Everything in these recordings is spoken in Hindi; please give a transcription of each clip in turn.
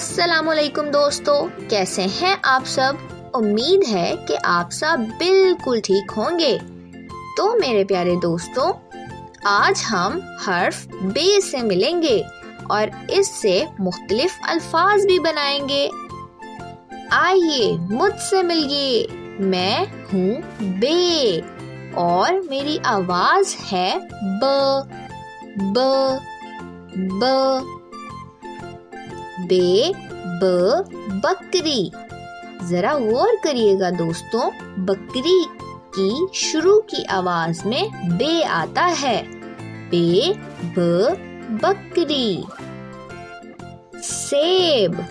अस्सलामुअलैकुम दोस्तों, कैसे हैं आप सब। उम्मीद है कि आप सब बिल्कुल ठीक होंगे। तो मेरे प्यारे दोस्तों, आज हम हर्फ बे से मिलेंगे और इससे मुख्तलिफ अल्फाज भी बनाएंगे। आइए मुझसे मिलिए। मैं हूँ बे और मेरी आवाज है ब ब ब। बे ब बकरी। जरा गौर करिएगा दोस्तों, बकरी की शुरू की आवाज में बे आता है। बे ब बकरी। सेब।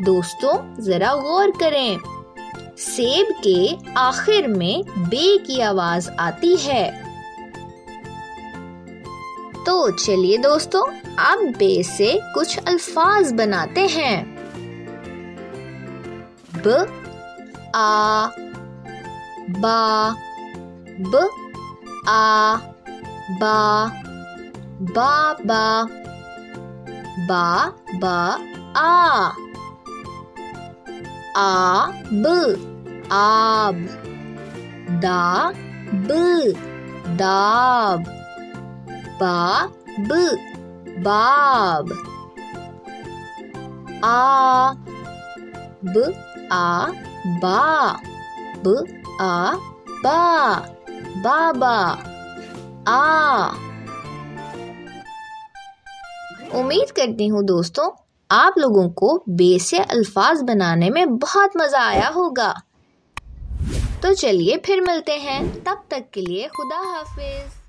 दोस्तों जरा गौर करें, सेब के आखिर में बे की आवाज आती है। तो चलिए दोस्तों, अब बे से कुछ अल्फाज बनाते हैं। ब आ बा, ब आ बा, बा बा आ ब आब, दा ब दाब, बा ब बाब, आ ब आ बा, ब आ बा बाबा, आ। उम्मीद करती हूँ दोस्तों, आप लोगों को बे से अल्फाज बनाने में बहुत मज़ा आया होगा। तो चलिए फिर मिलते हैं, तब तक के लिए खुदा हाफिज।